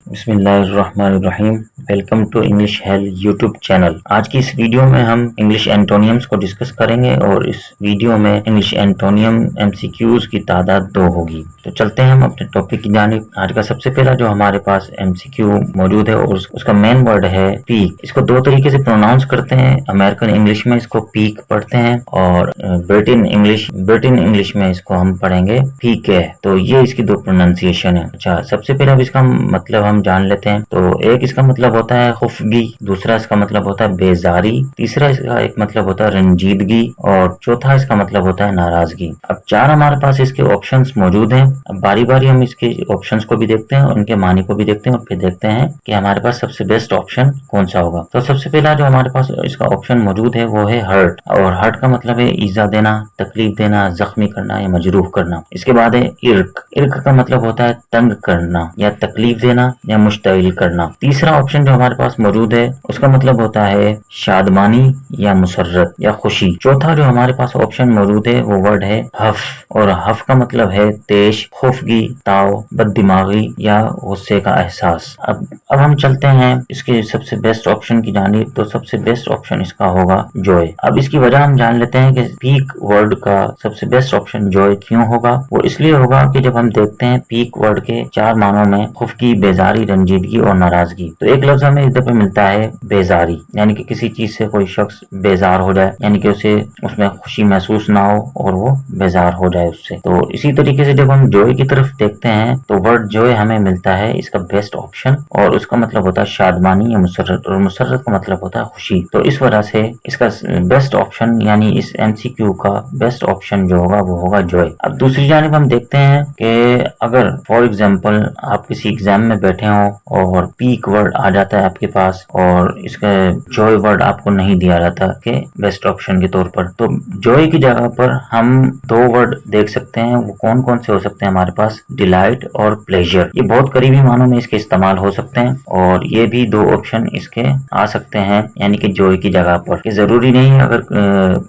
بسم اللہ الرحمن الرحیم. Welcome to English hail YouTube channel. آج کی اس ویڈیو میں ہم انگلش اینٹونیمز کو ڈسکس کریں گے اور اس ویڈیو میں English antonym M C Qs کی تعداد 2 ہوگی. تو چلتے ہیں ہم اپنے ٹاپک کی جانب. آج کا سب سے پہلا جو ہمارے پاس ایم سی کیو موجود ہے اور اس کا مین ورڈ ہے پیک. اس کو 2 طریقے سے پروناؤنس کرتے ہیں. امریکن انگلش میں اس کو پیک پڑھتے ہیں اور برٹن انگلش میں اس کو ہم پڑھیں گے پیک ہے. تو یہ اس کی 2 پروننسیشن ہے. اچھا، سب سے پہلا اس کا مطلب ہم جان لیتے ہیں. تو ایک اس کا مطلب ہوتا ہے خفگی، دوسرا اس کا مطلب ہوتا ہے بیزاری، تیسرا اس کا ایک مطلب ہوتا ہے رنجیدگی اور چوتھا اس کا مطلب ہوتا ہے ناراضگی. اب 4 ہمارے پاس اس کے آپشنز موجود ہیں. اب باری باری ہم اس کے آپشنز کو بھی دیکھتے ہیں اور ان کے معنی کو بھی دیکھتے ہیں اور پھر دیکھتے ہیں کہ ہمارے پاس سب سے بیسٹ آپشن کون سا ہوگا. تو سب سے پہلا جو ہمارے پاس اس کا آپشن موجود ہے وہ ہے ہرٹ، اور ہرٹ کا مطلب ہے ایذا دینا، تکلیف دینا، زخمی کرنا یا مجروح کرنا. اس کے بعد ہے ارق کا مطلب ہوتا ہے تنگ کرنا یا تکلیف دینا یا مشتعل کرنا. تیسرا آپشن جو ہمارے پاس موجود ہے اس کا مطلب ہوتا ہے شادمانی یا مسرت یا خوشی. چوتھا جو ہمارے پاس آپشن موجود ہے وہ ورڈ ہے حف، اور حف کا مطلب ہے تیش، خفگی، تاؤ، بد دماغی یا غصے کا احساس. اب ہم چلتے ہیں اس کے سب سے بیسٹ آپشن کی جانب. تو سب سے بیسٹ آپشن اس کا ہوگا جوائے. اب اس کی وجہ ہم جان لیتے ہیں کہ پیک ورڈ کا سب سے بیسٹ آپشن جوائے کیوں ہوگا. وہ اس لیے ہوگا کہ جب ہم دیکھتے ہیں پیک ورڈ کے 4 معنوں میں خفگی، بیزاری، رنجیدگی اور ناراضگی، تو ایک لفظ ہمیں اس دفعہ ملتا ہے بیزاری، یعنی کہ کسی چیز سے کوئی شخص بیزار ہو جائے، یعنی کہ اسے اس میں خوشی محسوس نہ ہو اور وہ بیزار ہو جائے اس سے. تو اسی طریقے سے جب ہم جوائے کی طرف دیکھتے ہیں تو ورڈ جوائے ہمیں ملتا ہے اس کا بیسٹ آپشن، اور اس کا مطلب ہوتا ہے شادمانی یا مسرت، اور مسرت کا مطلب ہوتا ہے خوشی. تو اس وجہ سے اس کا بیسٹ آپشن یعنی اس ایم سی کیو کا بیسٹ آپشن جو ہوگا وہ ہوگا جوائے. اب دوسری جانب ہم دیکھتے ہیں کہ اگر فار ایگزامپل آپ کسی ایگزام میں بیٹھے ہوں اور پیک ورڈ آ جاتا ہے آپ کے پاس اور اس کا جوائے ورڈ آپ کو نہیں دیا جاتا کہ بیسٹ آپشن کے طور پر، تو جوائے کی جگہ پر ہم 2 ورڈ دیکھ سکتے ہیں. وہ کون کون سے ہو سکتے ہیں ہمارے پاس؟ ڈیلائٹ اور پلیجر. یہ بہت قریبی معنوں میں اس کے استعمال ہو سکتے ہیں اور یہ بھی 2 آپشن اس کے آ سکتے ہیں یعنی کہ جوائے کی جگہ پر. یہ ضروری نہیں اگر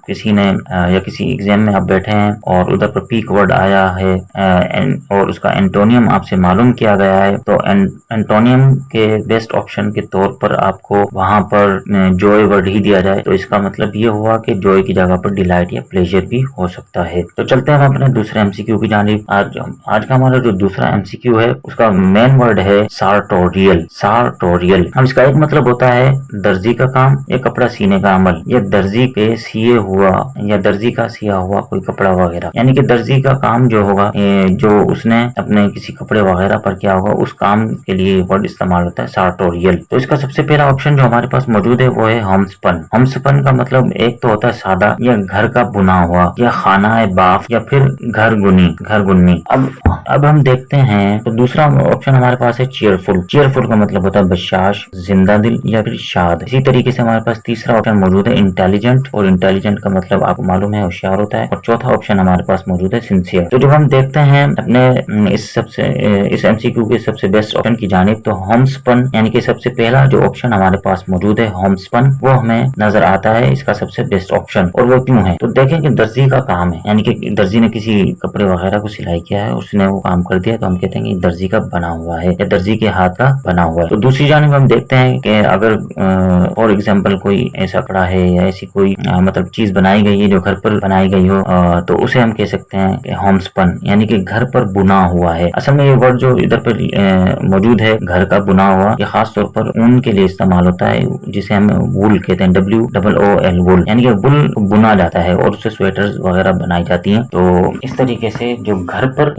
کسی نے یا کسی ایگزام میں آپ بیٹھے ہیں اور ادھر پر پیک ورڈ آیا ہے اور اس کا اینٹونیم آپ سے معلوم کیا گیا ہے، تو اینٹونیم کے بیسٹ آپشن کے طور پر آپ کو وہاں پر جوائے ورڈ ہی دیا جائے، تو اس کا مطلب یہ ہوا کہ جوائے کی جگہ پر ڈیلائٹ یا پلیجر بھی ہو سکتا ہے. تو چلتے ہیں ہم اپنے دوسرے ایم سی کیو کی جانب. آج کا ہمارا جو دوسرا ایم سی کیو ہے اس کا مین ورڈ ہے سارٹوریل. ہم اس کا ایک مطلب ہوتا ہے درزی کا کام یا کپڑا سینے کا عمل، یا درزی پہ سیے ہوا یا درزی کا سیا ہوا کوئی کپڑا وغیرہ، یعنی کہ درزی کا کام جو ہوگا جو اس نے اپنے کسی کپڑے وغیرہ پر کیا ہوگا اس کام کے لیے ورڈ استعمال ہوتا ہے سارٹوریل. تو اس کا سب سے پہلا آپشن جو ہمارے پاس موجود ہے وہ ہے ہومسپن کا مطلب ایک تو ہوتا ہے سادہ یا گھر کا بنا ہوا یا خانہ باف یا پھر گھر گنی. اب ہم دیکھتے ہیں تو دوسرا آپشن ہمارے پاس ہے چیئرفل کا مطلب ہوتا ہے بشاش، زندہ دل یا پھر شاد. اسی طریقے سے ہمارے پاس تیسرا آپشن موجود ہے انٹیلیجنٹ، اور انٹیلیجنٹ کا مطلب آپ کو معلوم ہے ہوشیار ہوتا ہے. اور چوتھا آپشن ہمارے پاس موجود ہے سنسیئر. تو جب ہم دیکھتے ہیں اپنے اس ایم سی کیو کے سب سے بیسٹ آپشن کی جانب، تو ہومسپن یعنی کہ سب سے پہلا جو آپشن ہمارے پاس موجود ہے ہومسپن، وہ ہمیں نظر آتا ہے اس کا سب سے بیسٹ آپشن. اور وہ کیوں ہے؟ تو دیکھیں کہ درزی کا کام ہے، یعنی کہ درزی نے کسی کپڑے وغیرہ کو سلائی کیا ہے، اس نے وہ کام کر دیا، تو ہم کہتے ہیں کہ درزی کا بنا ہوا ہے یا درزی کے ہاتھ کا بنا ہوا ہے. تو دوسری جانب ہم دیکھتے ہیں کہ اگر فار ایگزامپل کوئی ایسا کپڑا ہے یا ایسی کوئی مطلب چیز بنائی گئی ہے جو گھر پر بنائی گئی ہو، تو اسے ہم کہہ سکتے ہیں کہ ہومسپن یعنی کہ گھر پر بنا ہوا ہے. اصل میں یہ ورڈ جو ادھر پر موجود ہے گھر کا بنا ہوا، یہ خاص طور پر اون کے لیے استعمال ہوتا ہے جسے ہم وول کہتے ہیں، WOOL وول، یعنی کہ وول بنا جاتا ہے اور اس سے سویٹرز وغیرہ بنائی جاتی ہیں. تو اس طریقے سے جو گھر پر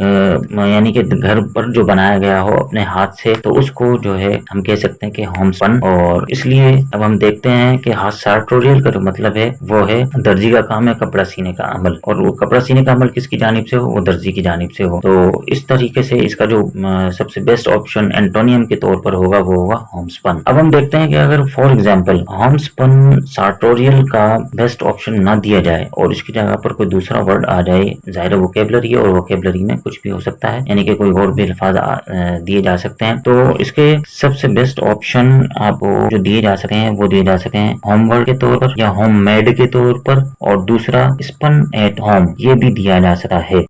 یعنی کہ گھر پر جو بنایا گیا ہو اپنے ہاتھ سے، تو اس کو جو ہے ہم کہہ سکتے ہیں کہ ہومسپن. اور اس لیے اب ہم دیکھتے ہیں کہ سارٹوریل کا جو مطلب ہے وہ ہے درزی کا کام ہے کپڑا سینے کا عمل، اور وہ کپڑا سینے کا عمل کس کی جانب سے ہو؟ وہ درزی کی جانب سے ہو. تو اس طریقے سے اس کا جو سب سے بیسٹ آپشن اینٹونیم کے طور پر ہوگا وہ ہوگا ہومسپن. اب ہم دیکھتے ہیں کہ اگر فار ایگزامپل ہومسپن سارٹوریل کا بیسٹ آپشن نہ دیا جائے اور اس کی جگہ پر کوئی دوسرا ورڈ آ جائے، ظاہر ووکیبلری اور ووکیبلری میں کچھ بھی ہو سکتا ہے، یعنی کہ کوئی اور بھی الفاظ دیے جا سکتے ہیں، تو اس کے سب سے بیسٹ آپشن آپ کو جو دیے جا سکتے ہیں وہ دیے جا سکتے ہیں ہوم ورڈ کے طور پر یا ہوم میڈ کے طور پر، اور دوسرا اسپن ایٹ ہوم یہ بھی دیا جا سکتا ہے.